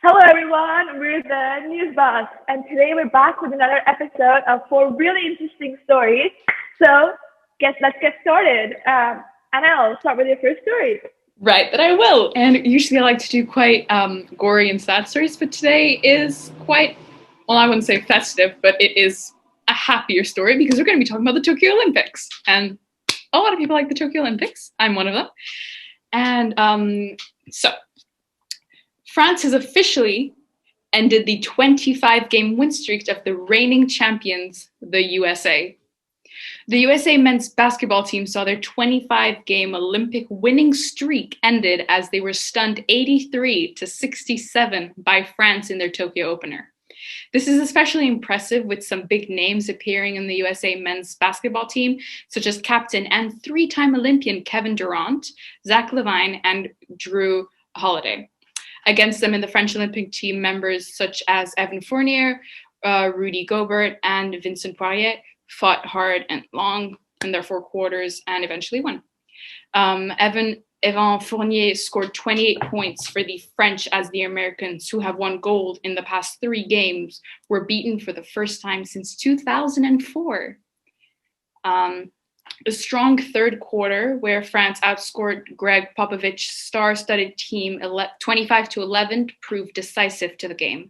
Hello, everyone. We're the News Boss, and today we're back with another episode of four really interesting stories. So, let's get started. Anna, I'll start with your first story. Right, that I will. And usually I like to do quite gory and sad stories, but today is quite, well, I wouldn't say festive, but it is a happier story because we're going to be talking about the Tokyo Olympics. And a lot of people like the Tokyo Olympics. I'm one of them. And so, France has officially ended the 25-game win streak of the reigning champions, the USA. The USA men's basketball team saw their 25-game Olympic winning streak ended as they were stunned 83-67 by France in their Tokyo opener. This is especially impressive with some big names appearing in the USA men's basketball team, such as captain and three-time Olympian Kevin Durant, Zach LaVine, and Jrue Holiday. Against them in the French Olympic team, members such as Evan Fournier, Rudy Gobert, and Vincent Poirier fought hard and long in their four quarters and eventually won. Evan Fournier scored 28 points for the French as the Americans, who have won gold in the past 3 games, were beaten for the first time since 2004. A strong third quarter where France outscored Greg Popovich's star-studded team 25-11 proved decisive to the game.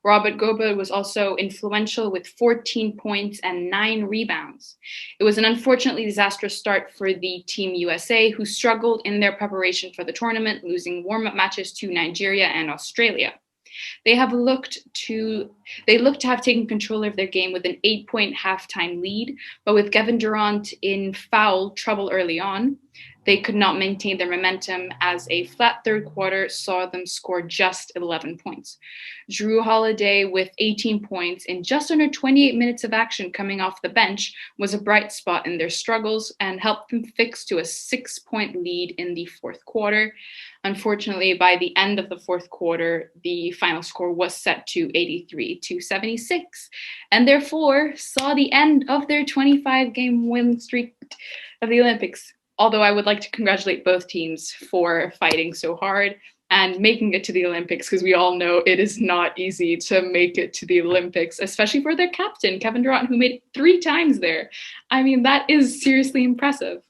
Robert Gobert was also influential with 14 points and 9 rebounds. It was an unfortunately disastrous start for the Team USA, who struggled in their preparation for the tournament, losing warm-up matches to Nigeria and Australia. They looked to have taken control of their game with an 8-point halftime lead, but with Kevin Durant in foul trouble early on, they could not maintain their momentum as a flat third quarter saw them score just 11 points. Jrue Holiday, with 18 points in just under 28 minutes of action coming off the bench, was a bright spot in their struggles and helped them fix to a 6-point lead in the fourth quarter. Unfortunately, by the end of the fourth quarter, the final score was set to 83-76, and therefore saw the end of their 25-game win streak of the Olympics. Although I would like to congratulate both teams for fighting so hard and making it to the Olympics, because we all know it is not easy to make it to the Olympics, especially for their captain, Kevin Durant, who made it 3 times there. I mean, that is seriously impressive.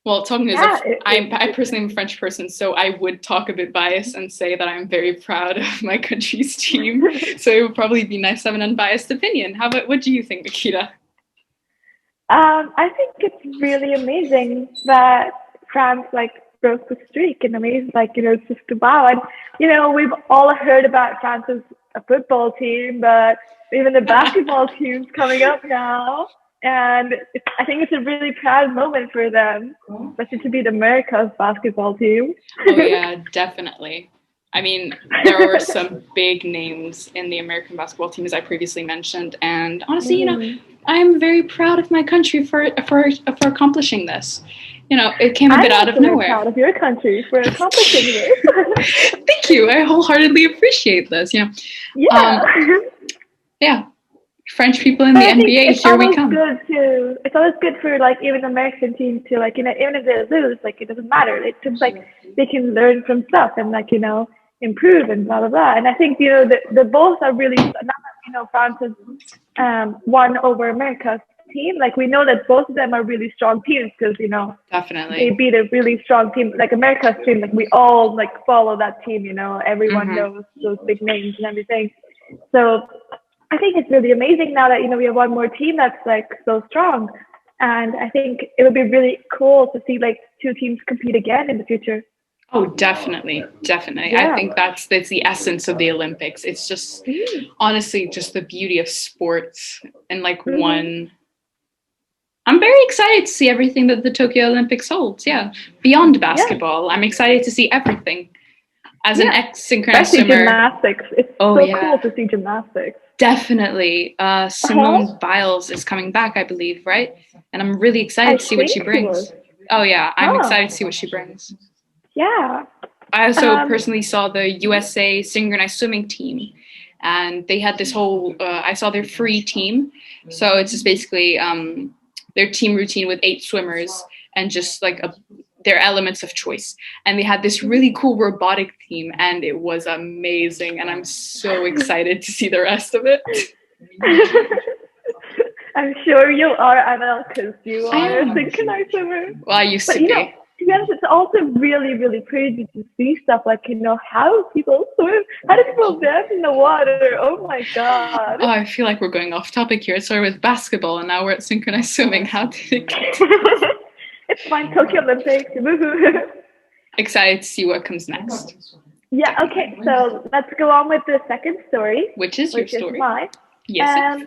Well, talking as I personally am a French person, so I would talk a bit biased and say that I'm very proud of my country's team. So it would probably be nice to have an unbiased opinion. What do you think, Nikita? I think it's really amazing that France broke the streak, and amazing, it's just wow. And we've all heard about France as a football team, but even the basketball team's coming up now, and I think it's a really proud moment for them, especially to beat America's basketball team. Oh yeah, definitely. I mean, there were some big names in the American basketball team, as I previously mentioned, and honestly, I'm very proud of my country for accomplishing this. It came a bit out of nowhere. I'm proud of your country for accomplishing this. Thank you. I wholeheartedly appreciate this. Yeah. Yeah. French people in the NBA, here we come. It's always good for even American teams to even if they lose, it doesn't matter. It's just they can learn from stuff and improve and blah blah blah. And I think the both are really France has won over America's team. We know that both of them are really strong teams because definitely they beat a really strong team. America's team, we all follow that team. Everyone knows those big names and everything. So I think it's really amazing now that we have one more team that's so strong, and I think it would be really cool to see 2 teams compete again in the future. Oh, definitely. Yeah. I think that's the essence of the Olympics. It's just honestly just the beauty of sports and one. I'm very excited to see everything that the Tokyo Olympics holds. Yeah, beyond basketball, I'm excited to see everything. As an ex-synchronous swimmer, gymnastics. It's cool to see gymnastics. Definitely. Simone Biles is coming back, I believe, right? And I'm really excited to see what she brings. Oh yeah, I'm excited to see what she brings. Yeah. I also personally saw the USA synchronized swimming team, and they had this whole, I saw their free team. So it's just basically their team routine with 8 swimmers and just their elements of choice. And they had this really cool robotic theme, and it was amazing. And I'm so excited to see the rest of it. I'm sure you are, Anna, because you I are a am. synchronized swimmer. Well, I used But to you know, be. to be honest, it's also really, really crazy to see stuff like, how people swim, how do people dance in the water? Oh my God. Oh, I feel like we're going off topic here. It started with basketball, and now we're at synchronized swimming. How did it get? It's fine, Tokyo Olympics. Woohoo. Excited to see what comes next. Yeah, okay, so let's go on with the second story. Which is your which is story? mine. Yes.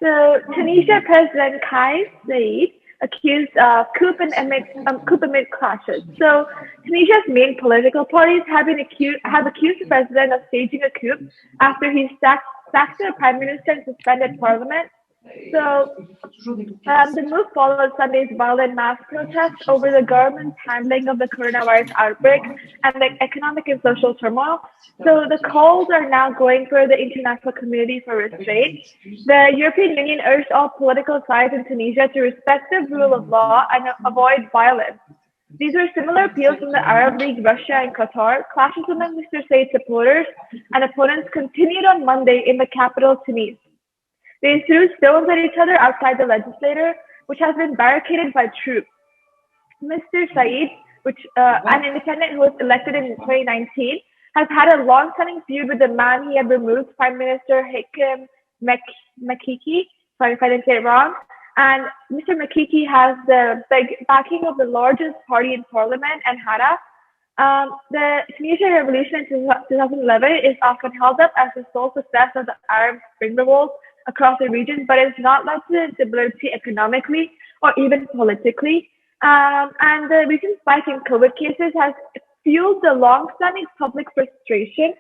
So Tunisia President Kais Saied accused of coup amid clashes. So Tunisia's main political parties have accused the president of staging a coup after he sacked the prime minister and suspended parliament. So the move followed Sunday's violent mass protests over the government's handling of the coronavirus outbreak and the economic and social turmoil. So the calls are now going for the international community for restraint. The European Union urged all political sides in Tunisia to respect the rule of law and avoid violence. These were similar appeals from the Arab League, Russia, and Qatar. Clashes among Mr. Said's supporters and opponents continued on Monday in the capital, Tunis. They threw stones at each other outside the legislature, which has been barricaded by troops. Mr. Said, an independent who was elected in 2019, has had a long-standing feud with the man he had removed, Prime Minister Hakim Makiki. Sorry if I didn't say it wrong. And Mr. Makiki has the backing of the largest party in parliament, Ennahda. The Tunisian Revolution in 2011 is often held up as the sole success of the Arab Spring revolt across the region, but it's not led to stability economically or even politically. And the recent spike in COVID cases has fueled the long-standing public frustration.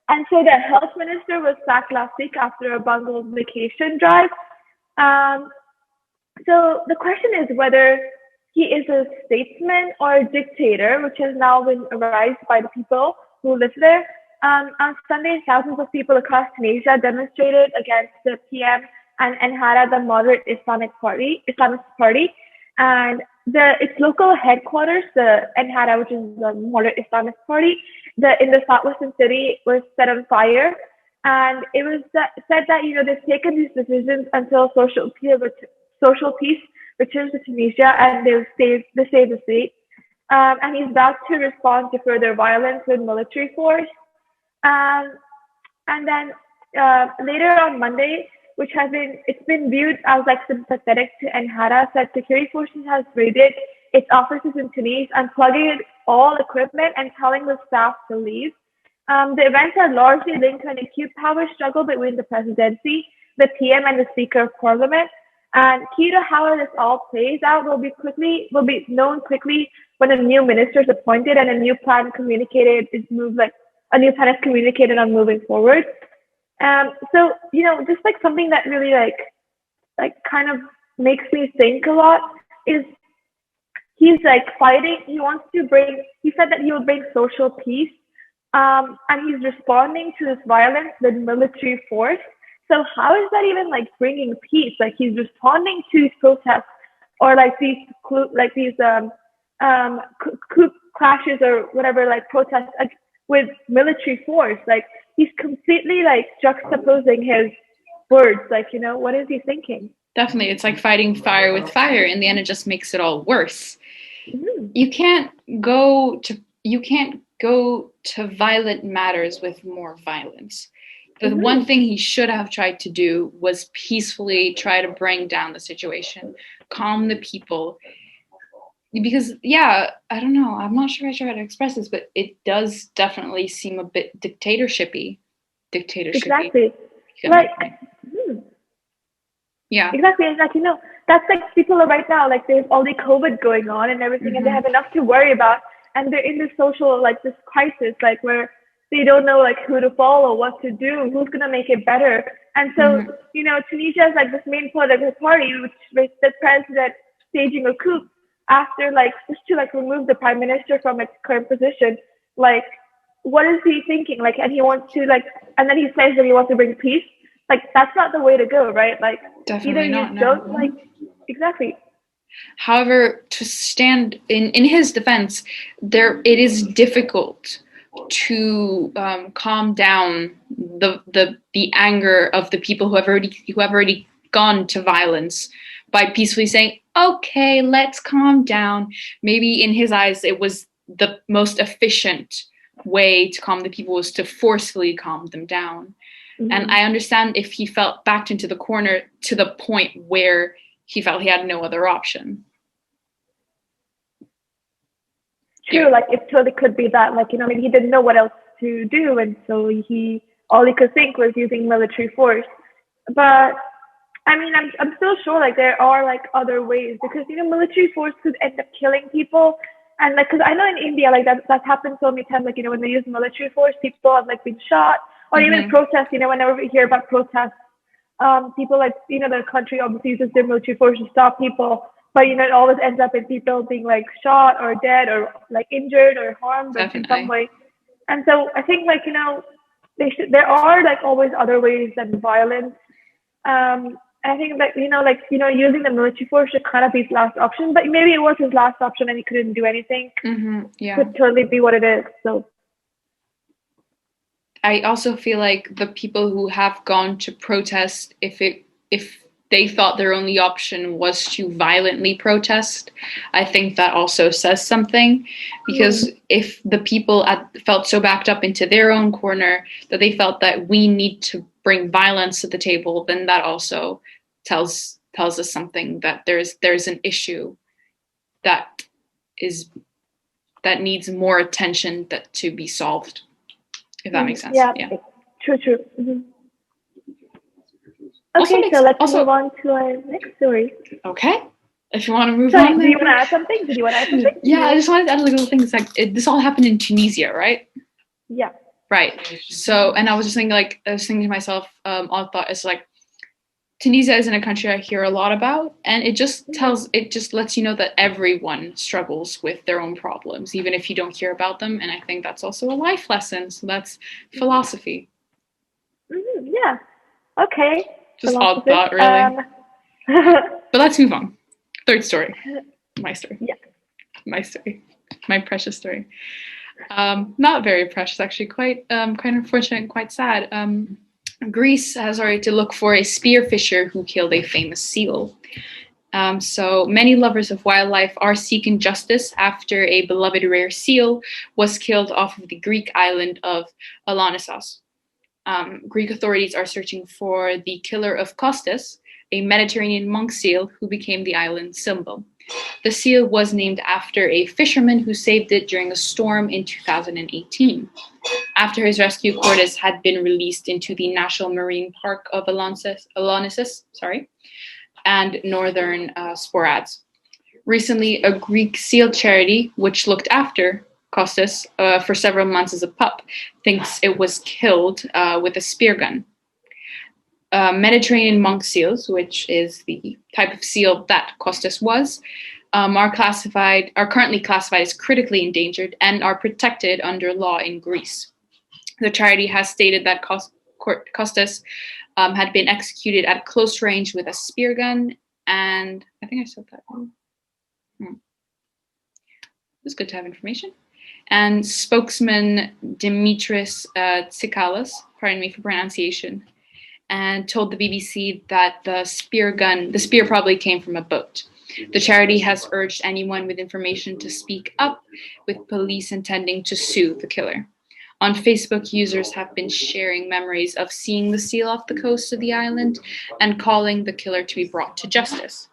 And so the health minister was sacked last week after a bungled vacation drive. So the question is whether he is a statesman or a dictator, which has now been raised by the people who live there. On Sunday, thousands of people across Tunisia demonstrated against the PM and Ennahda, the moderate Islamist party, and its local headquarters, the Ennahda, which is the moderate Islamist party, in the southwestern city, was set on fire. And it was said that they've taken these decisions until social peace returns to Tunisia, and they save the state. And he's about to respond to further violence with military force. And then later on Monday, it's been viewed as like sympathetic to Ennahda, said security forces has raided its offices in Tunis, unplugging all equipment and telling the staff to leave. The events are largely linked to an acute power struggle between the presidency, the PM, and the Speaker of Parliament. And key to how this all plays out will be known quickly when a new minister is appointed and a new plan is communicated on moving forward. So just like something that really like kind of makes me think a lot is he's like fighting. He said that he will bring social peace, and he's responding to this violence with military force. So how is that even like bringing peace? Like he's responding to these protests or these clashes or whatever, like protests with military force. Like he's completely like juxtaposing his words. Like, what is he thinking? Definitely. It's like fighting fire with fire. In the end, it just makes it all worse. Mm-hmm. You can't go to violent matters with more violence. The one thing he should have tried to do was peacefully try to bring down the situation, calm the people. Because, I don't know. I'm not sure how to express this, but it does definitely seem a bit dictatorshipy. Exactly. Yeah. Exactly. That's like people are right now, like there's all the COVID going on and everything, and they have enough to worry about. And they're in this social, like this crisis, like where they don't know like who to follow, what to do, who's going to make it better. And so, Tunisia is like this main political party, which the president staging a coup after just to remove the prime minister from its current position. Like, what is he thinking? Like, and he wants to and then he says that he wants to bring peace. Like, that's not the way to go, right? Like, definitely either you don't exactly. However, to stand in his defense, it is difficult to calm down the anger of the people who have already gone to violence by peacefully saying, "Okay, let's calm down." Maybe in his eyes, it was the most efficient way to calm the people was to forcefully calm them down. Mm-hmm. And I understand if he felt backed into the corner to the point where he felt he had no other option. True, like it totally could be that, like, maybe he didn't know what else to do, and so all he could think was using military force. But I mean, I'm still sure like there are like other ways, because military force could end up killing people, and like, because I know in India like that's happened so many times, like when they use military force, people have like been shot, or mm-hmm. even protests. Whenever we hear about protests, people like their country obviously uses their military force to stop people. But it always ends up in people being like shot or dead or like injured or harmed in some way. And so I think like there are like always other ways than violence. And I think that using the military force should kind of be his last option. But maybe it was his last option and he couldn't do anything. Mm-hmm. Yeah, could totally be what it is. So I also feel like the people who have gone to protest, if they thought their only option was to violently protest, I think that also says something, because if the people felt so backed up into their own corner that they felt that we need to bring violence to the table, then that also tells us something, that there's an issue that needs more attention to be solved, if that makes sense. Yeah. True. Mm-hmm. Okay, so let's move on to our next story. Okay. If you want to move on. Do you want to add something? Did you want to add something? Yeah, I just wanted to add a little thing. It's like this all happened in Tunisia, right? Yeah. Right. So, and I was just thinking, to myself, odd thought is like, Tunisia isn't a country I hear a lot about, and it just lets you know that everyone struggles with their own problems, even if you don't hear about them. And I think that's also a life lesson. So that's philosophy. Mm-hmm, yeah. Okay. Just odd thought, really. But let's move on. Third story. My story. Yeah. My story. My precious story. Not very precious, actually. Quite unfortunate and quite sad. Greece has already to look for a spearfisher who killed a famous seal. So many lovers of wildlife are seeking justice after a beloved rare seal was killed off of the Greek island of Alonissos. Greek authorities are searching for the killer of Kostas, a Mediterranean monk seal who became the island's symbol. The seal was named after a fisherman who saved it during a storm in 2018. After his rescue, Kostas had been released into the National Marine Park of Alonissos, and northern Sporades. Recently, a Greek seal charity, which looked after Kostas for several months as a pup, thinks it was killed with a spear gun. Mediterranean monk seals, which is the type of seal that Kostas was, are currently classified as critically endangered and are protected under law in Greece. The charity has stated that Kostas had been executed at close range with a spear gun, and I think I said that wrong. It's good to have information. And spokesman Dimitris Tsikalas, pardon me for pronunciation, and told the BBC that the spear probably came from a boat. The charity has urged anyone with information to speak up, with police intending to sue the killer. On Facebook, users have been sharing memories of seeing the seal off the coast of the island and calling the killer to be brought to justice.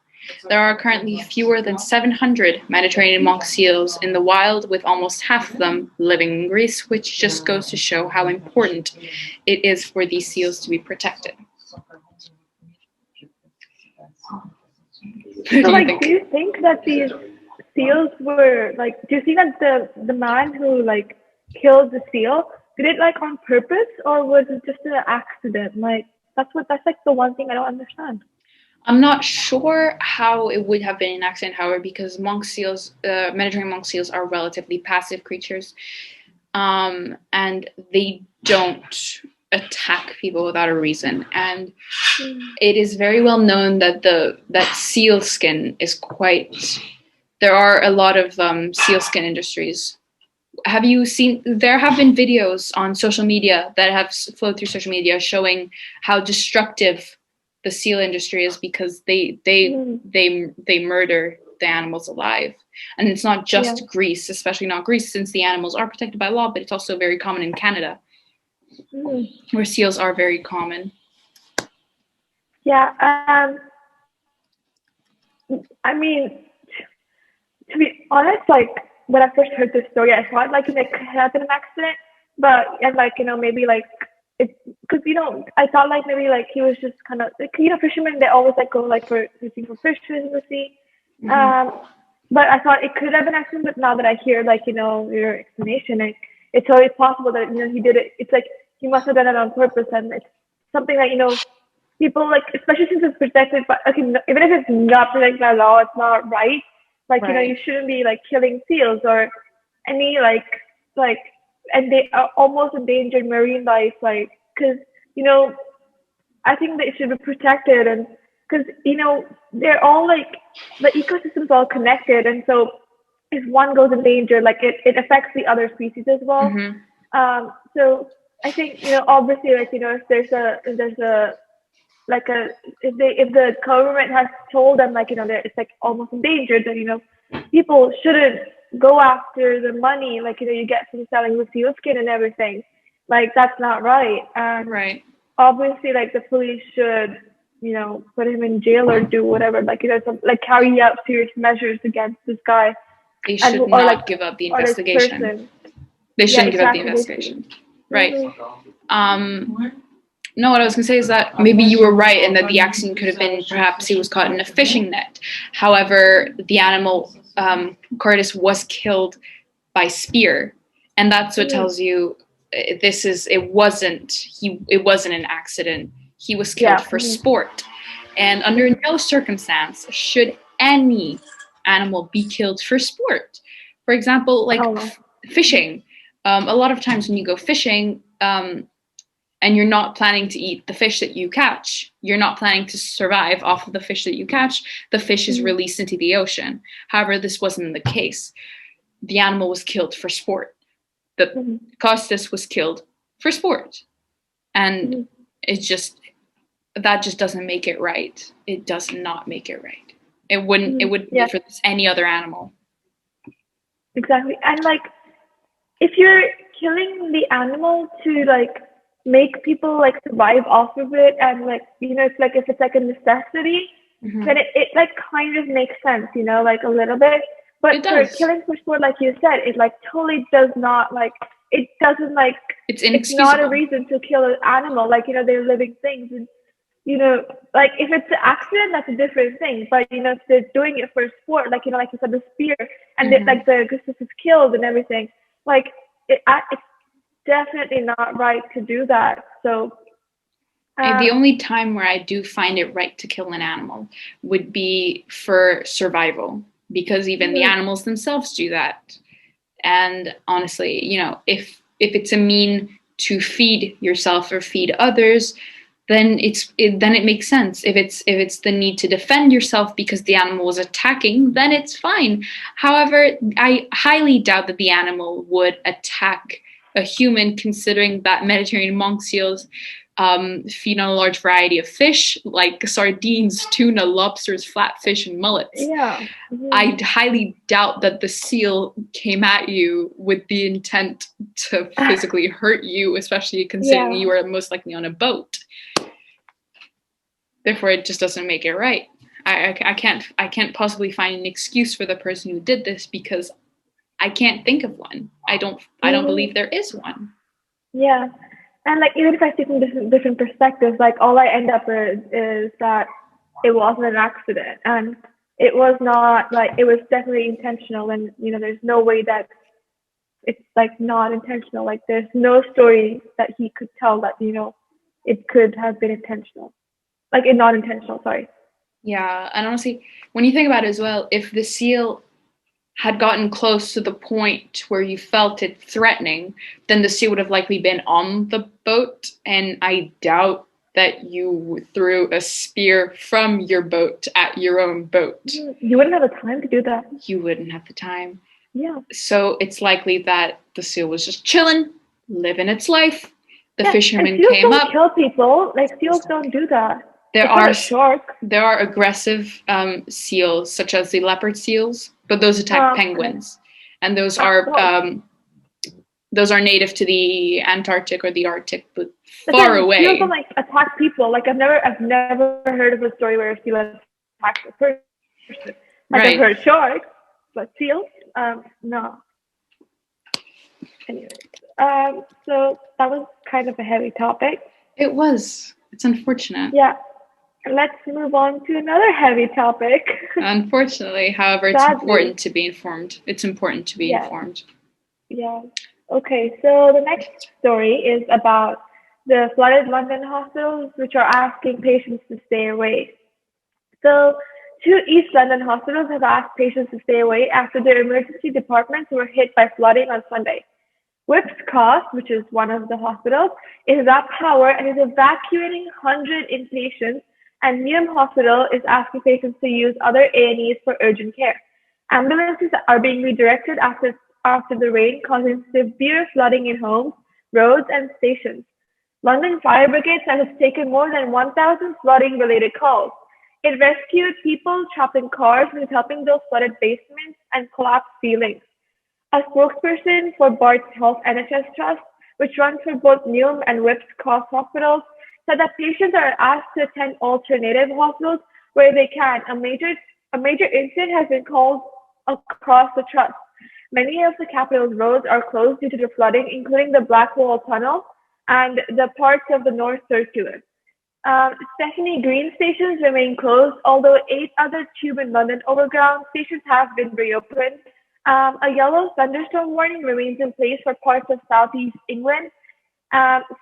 There are currently fewer than 700 Mediterranean monk seals in the wild, with almost half of them living in Greece, which just goes to show how important it is for these seals to be protected. So, do you think that these seals were do you think that the man who killed the seal did it on purpose, or was it just an accident? That's the one thing I don't understand. I'm not sure how it would have been an accident, however, because Mediterranean monk seals are relatively passive creatures, and they don't attack people without a reason. And it is very well known that that seal skin is quite. There are a lot of seal skin industries. Have you seen? There have been videos on social media that have flowed through social media showing how destructive the seal industry is, because they murder the animals alive. And it's not just Greece, especially not Greece, since the animals are protected by law, but it's also very common in Canada, where seals are very common. Yeah. I mean, to be honest, like when I first heard this story, I thought like it could have been an accident, but and like maybe like it's because I thought like maybe like he was just kind of like fishermen, they always like go like for fishing for fish in the sea. But I thought it could have been an accident. But now that I hear like your explanation, it's always possible that he did it. It's like he must have done it on purpose, and it's something that people like, especially since it's protected. But okay, even if it's not protected by law, it's not right. Like you shouldn't be like killing seals or any like and they are almost endangered marine life, like because I think they should be protected, and because they're all like the ecosystem's all connected, and so if one goes endangered, like it affects the other species as well. So I think obviously like if there's a like if the government has told them like it's like almost endangered, then people shouldn't go after the money like you get from selling the seal skin and everything. Like that's not right. And obviously like the police should put him in jail or do whatever, like carry out serious measures against this guy. They should not give up the investigation. They shouldn't give up the investigation. Right. No, what I was going to say is that maybe you were right, and that the accident could have been perhaps he was caught in a fishing net. However, the animal, Curtis, was killed by spear, and that's what tells you it wasn't an accident. He was killed for sport, and under no circumstance should any animal be killed for sport. For example, like fishing. A lot of times when you go fishing, and you're not planning to eat the fish that you catch, you're not planning to survive off of the fish that you catch, the fish is released into the ocean. However, this wasn't the case. The animal was killed for sport. The Costas was killed for sport. And that just doesn't make it right. It does not make it right. It wouldn't be for any other animal. Exactly. And like, if you're killing the animal to like make people like survive off of it, and like if it's like a necessity, then it like kind of makes sense, like a little bit. But for killing for sport, like you said, it like totally does not, like it doesn't, like it's not a reason to kill an animal. Like they're living things, and like if it's an accident, that's a different thing. But if they're doing it for sport, like like you said, the spear, and like the Augustus is killed and everything, like it's definitely not right to do that. So the only time where I do find it right to kill an animal would be for survival, because even the animals themselves do that. And honestly, if it's a mean to feed yourself or feed others, then it makes sense. If it's the need to defend yourself because the animal was attacking, then it's fine. However, I highly doubt that the animal would attack a human, considering that Mediterranean monk seals feed on a large variety of fish like sardines, tuna, lobsters, flatfish, and mullets. I highly doubt that the seal came at you with the intent to physically hurt you, especially considering you were most likely on a boat. Therefore, it just doesn't make it right. I can't possibly find an excuse for the person who did this, because I can't think of one. I don't believe there is one. Yeah. And like, even if I see from different perspectives, like all I end up with is that it wasn't an accident, and it was not, like, it was definitely intentional. And there's no way that it's like not intentional. Like there's no story that he could tell that it could have been intentional, like it's not intentional. Sorry. Yeah, and honestly, when you think about it as well, if the seal had gotten close to the point where you felt it threatening, then the seal would have likely been on the boat. And I doubt that you threw a spear from your boat at your own boat. You wouldn't have the time to do that. You wouldn't have the time. Yeah. So it's likely that the seal was just chilling, living its life. The fisherman seals came don't up. Kill people. Like seals don't do that. There are sharks. There are aggressive seals, such as the leopard seals, but those attack penguins, and those are native to the Antarctic or the Arctic, but far away. Seals don't like attack people. Like I've never heard of a story where a seal attacks a person. Like I've heard sharks, but seals, no. Anyway, so that was kind of a heavy topic. It was. It's unfortunate. Yeah. Let's move on to another heavy topic. Unfortunately, however, it's important to be informed. It's important to be informed. Yeah. Okay, so the next story is about the flooded London hospitals, which are asking patients to stay away. So 2 East London hospitals have asked patients to stay away after their emergency departments were hit by flooding on Sunday. Whipps Cross, which is one of the hospitals, is without power and is evacuating 100 inpatients, and Newnham Hospital is asking patients to use other A&Es for urgent care. Ambulances are being redirected after the rain, causing severe flooding in homes, roads, and stations. London Fire Brigade says it's taken more than 1,000 flooding-related calls. It rescued people trapped in cars and is helping those flooded basements and collapsed ceilings. A spokesperson for Barts Health NHS Trust, which runs for both Newnham and Whipps Cross hospitals, said that patients are asked to attend alternative hospitals where they can. A major incident has been called across the trust. Many of the capital's roads are closed due to the flooding, including the Blackwall Tunnel and the parts of the North Circular. Stephanie Green stations remain closed, although 8 other Tube and London Overground stations have been reopened. A yellow thunderstorm warning remains in place for parts of southeast England.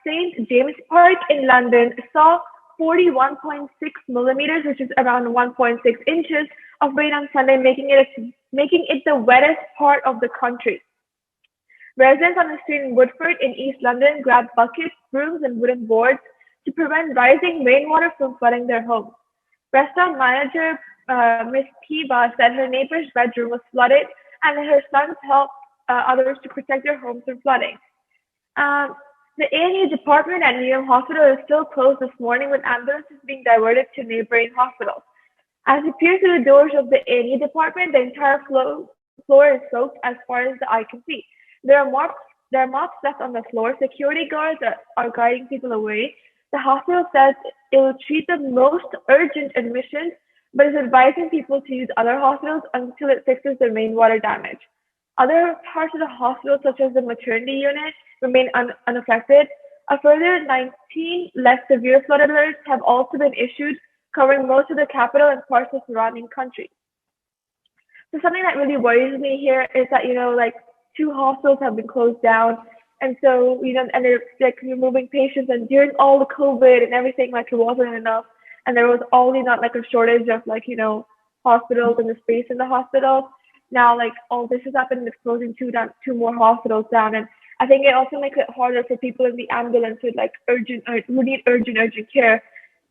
St. James Park in London saw 41.6 millimeters, which is around 1.6 inches of rain on Sunday, making it the wettest part of the country. Residents on the street in Woodford in East London grabbed buckets, brooms, and wooden boards to prevent rising rainwater from flooding their homes. Restaurant manager Ms. Kiva said her neighbor's bedroom was flooded and that her sons helped others to protect their homes from flooding. The A&E department at Newnham Hospital is still closed this morning, with ambulances being diverted to neighboring hospitals. As it peers through the doors of the A&E department, the entire floor is soaked as far as the eye can see. There are mops left on the floor. Security guards are guiding people away. The hospital says it will treat the most urgent admissions, but is advising people to use other hospitals until it fixes the rainwater damage. Other parts of the hospital, such as the maternity unit, remain unaffected. A further 19 less severe flood alerts have also been issued, covering most of the capital and parts of surrounding countries. So something that really worries me here is that, 2 hospitals have been closed down. And so, and they're removing patients, and during all the COVID and everything, it wasn't enough. And there was already not a shortage of hospitals and the space in the hospital. Now, all this has happened, it's closing 2 more hospitals down. And I think it also makes it harder for people in the ambulance with who need urgent care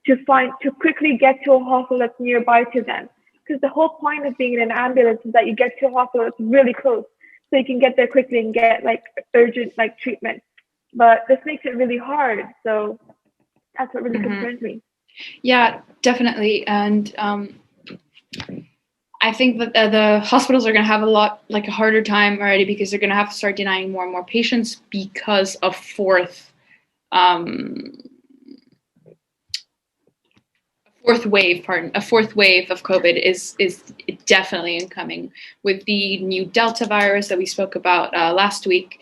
to quickly get to a hospital that's nearby to them. Because the whole point of being in an ambulance is that you get to a hospital that's really close, so you can get there quickly and get urgent treatment. But this makes it really hard. So that's what really concerns me. Yeah, definitely. And I think that the hospitals are going to have a harder time already, because they're going to have to start denying more and more patients because a fourth wave of COVID is definitely incoming with the new Delta virus that we spoke about last week.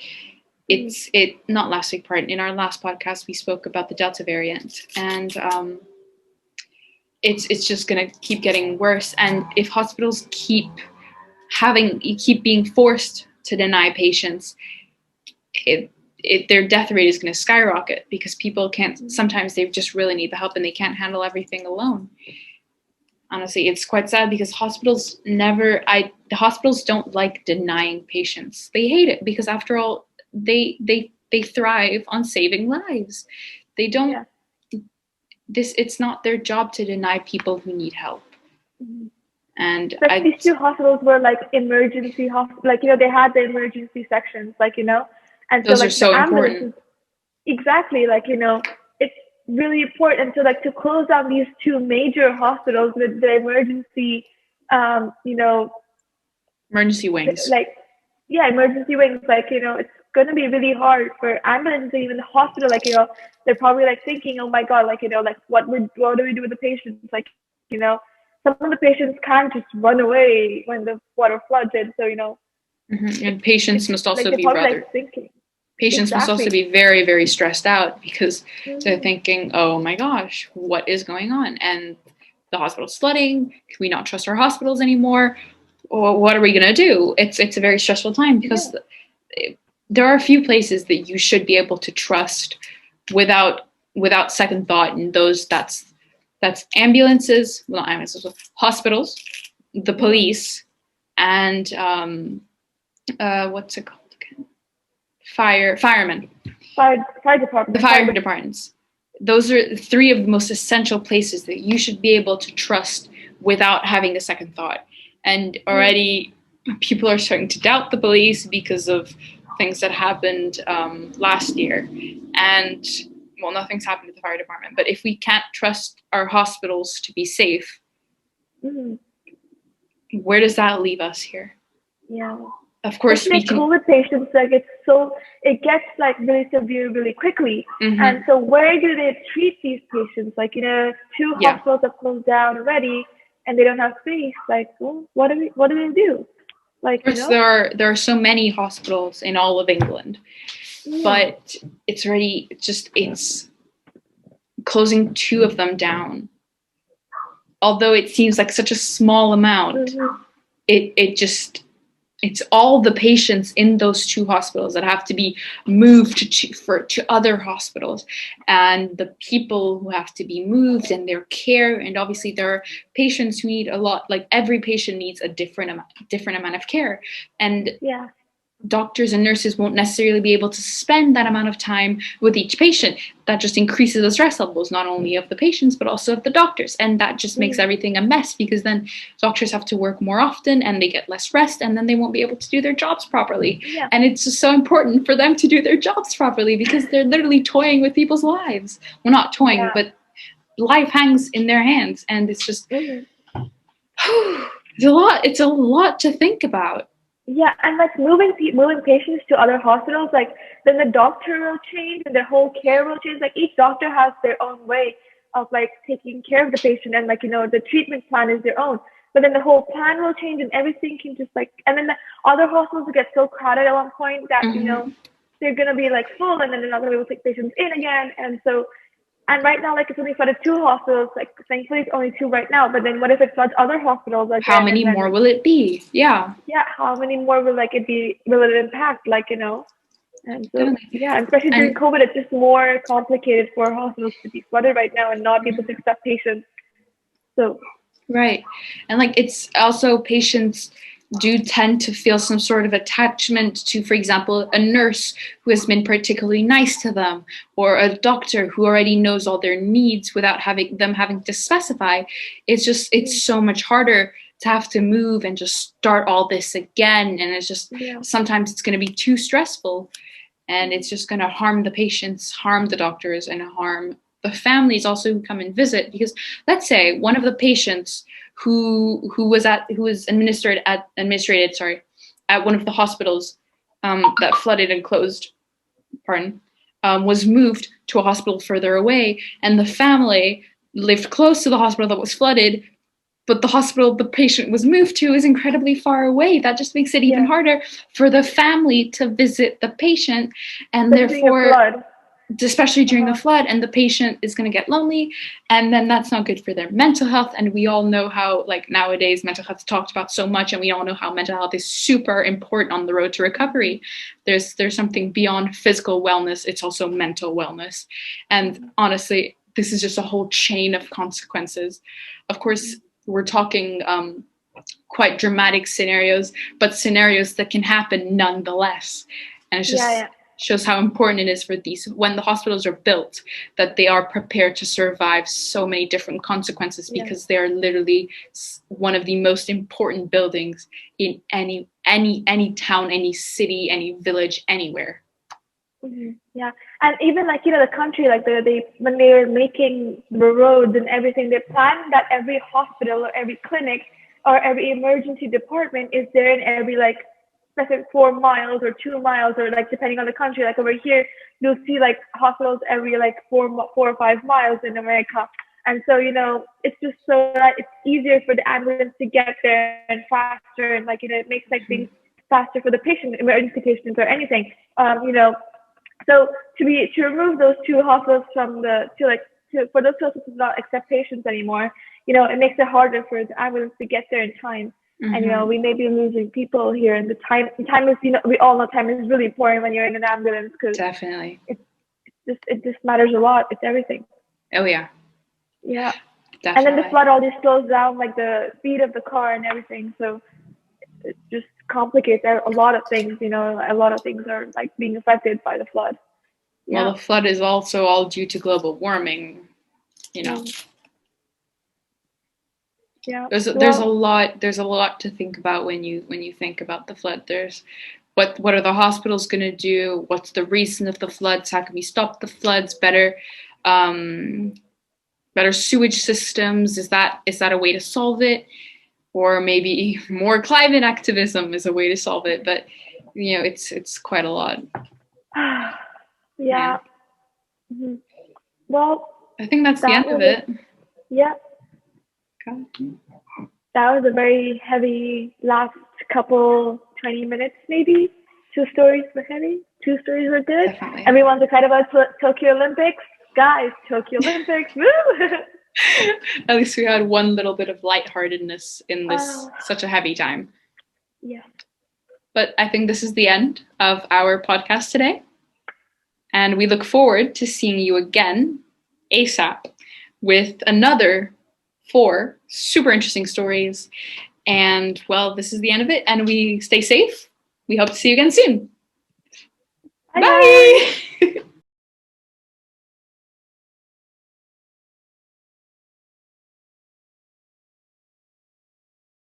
Not last week, in our last podcast, we spoke about the Delta variant, and it's just going to keep getting worse. And if hospitals keep being forced to deny patients, their death rate is going to skyrocket, because people can't, sometimes they just really need the help and they can't handle everything alone. Honestly, it's quite sad because the hospitals don't like denying patients. They hate it because after all, they thrive on saving lives. They don't Yeah. it's not their job to deny people who need help. Mhm. And Especially these two hospitals were like emergency hospital, like they had the emergency sections, and so those are like the so important. ambulances. Exactly, it's really important. And so like to close down these two major hospitals with the emergency, um, you know, Emergency wings. like yeah, emergency wings, it's gonna be really hard for ambulances and even the hospital. They're probably like thinking, oh my god, like what do we do with the patients? Some of the patients can't just run away when the water floods in. So And it's patients must like also they're be probably rather like thinking patients must also exactly. be very, very stressed out because they're Mhm. thinking, oh my gosh, what is going on? And the hospital's flooding. Can we not trust our hospitals anymore? Or what are we going to do? It's a very stressful time Yeah. because there are a few places that you should be able to trust without second thought, and that's ambulances, well, not ambulances, hospitals, the Mhm. police, and what's it called again? Firemen, Fire the department, fire fire de- departments. Those are three of the most essential places that you should be able to trust without having a second thought. And yeah. already people are starting to doubt the police because of things that happened last year. And well, nothing's happened to the fire department, but if we can't trust our hospitals to be safe, Mhm. where does that leave us here? Yeah. Of course, Especially we like can. COVID patients, it gets like really severe really quickly. And Mm-hmm. so where do they treat these patients? Two Yeah. hospitals have closed down already and they don't have space. Like, well, what do they do? Of course, there are so many hospitals in all of England, Yeah. but it's closing two of them down. Although it seems like such a small amount, Mm-hmm. it just it's all the patients in those two hospitals that have to be moved to other hospitals, and the people who have to be moved and their care. And obviously there are patients who need a lot, like every patient needs a different amount of care, and Yeah. doctors and nurses won't necessarily be able to spend that amount of time with each patient. That just increases the stress levels, not only of the patients, but also of the doctors. And that just makes Mm-hmm. everything a mess because then doctors have to work more often and they get less rest, and then they won't be able to do their jobs properly. Yeah. And it's just so important for them to do their jobs properly because they're literally toying with people's lives. Well, not toying, Yeah. but life hangs in their hands. And it's just, Mm-hmm. it's a lot to think about. Yeah, and like moving patients to other hospitals, like then the doctor will change and their whole care will change. Like each doctor has their own way of like taking care of the patient, and the treatment plan is their own. But then the whole plan will change, and everything can just and then the other hospitals will get so crowded at one point that Mm-hmm. they're gonna be like full, and then they're not gonna be able to take patients in again. And right now, like it's only flooded two hospitals. Like thankfully, it's only two right now. But then what if it floods other hospitals How again? many And more then will it be? Yeah. yeah, how many more will it impact? And so Definitely. yeah, and especially during And COVID, it's just more complicated for hospitals to be flooded right now and not be able to accept patients. So right. And like it's also patients do tend to feel some sort of attachment to, for example, a nurse who has been particularly nice to them, or a doctor who already knows all their needs without having to specify. It's so much harder to have to move and just start all this again. And it's just yeah, sometimes it's going to be too stressful, and it's just going to harm the patients, harm the doctors, and harm the families also who come and visit. Because let's say one of the patients who was administrated, sorry, at one of the hospitals that flooded and closed, pardon, was moved to a hospital further away, and the family lived close to the hospital that was flooded, but the hospital the patient was moved to is incredibly far away. That just makes it even yeah, harder for the family to visit the patient, and especially a therefore, flood. especially during a Uh-huh. flood, and the patient is going to get lonely, and then that's not good for their mental health. And we all know how, like, nowadays mental health is talked about so much, and we all know how mental health is super important on the road to recovery. There's something beyond physical wellness, it's also mental wellness. And honestly, this is just a whole chain of consequences. Of course, we're talking quite dramatic scenarios, but scenarios that can happen nonetheless. And it's just shows how important it is for these, when the hospitals are built, that they are prepared to survive so many different consequences, because they are literally one of the most important buildings in any town, any city, any village, anywhere. Mm-hmm. Yeah, and even like, you know, the country, like they when they were making the roads and everything, they planned that every hospital or every clinic or every emergency department is there in every like specific 4 miles or 2 miles, or like depending on the country. Like over here, you'll see like hospitals every like 4 or 5 miles in America. And so, you know, it's just so that it's easier for the ambulance to get there and faster, and like, you know, it makes like things faster for the patient, emergency patients or anything. You know, so to remove those two hospitals from for those hospitals to not accept patients anymore, you know, it makes it harder for the ambulance to get there in time. And, you know, we may be losing people here, and the time is, you know, we all know time is really important when you're in an ambulance, because definitely it just matters a lot. It's everything. Oh yeah. Yeah. Definitely. And then the flood all just slows down like the speed of the car and everything. So it just complicates a lot of things, you know, a lot of things are like being affected by the flood. Yeah. Well, the flood is also all due to global warming, you know. Yeah. There's a lot to think about when you think about the flood. There's what are the hospitals going to do? What's the reason of the floods? How can we stop the floods better? Better sewage systems, is that a way to solve it? Or maybe more climate activism is a way to solve it. But, you know, it's quite a lot. Yeah. Mm-hmm. Well, I think that's the end of it. Yeah. Okay. That was a very heavy last couple 20 minutes, maybe. 2 stories were heavy. 2 stories were good. Definitely. Everyone's excited about Tokyo Olympics. Guys, Tokyo Olympics, woo! At least we had one little bit of lightheartedness in this such a heavy time. Yeah. But I think this is the end of our podcast today. And we look forward to seeing you again ASAP with another 4 super interesting stories. And, well, this is the end of it. And we stay safe. We hope to see you again soon. Bye.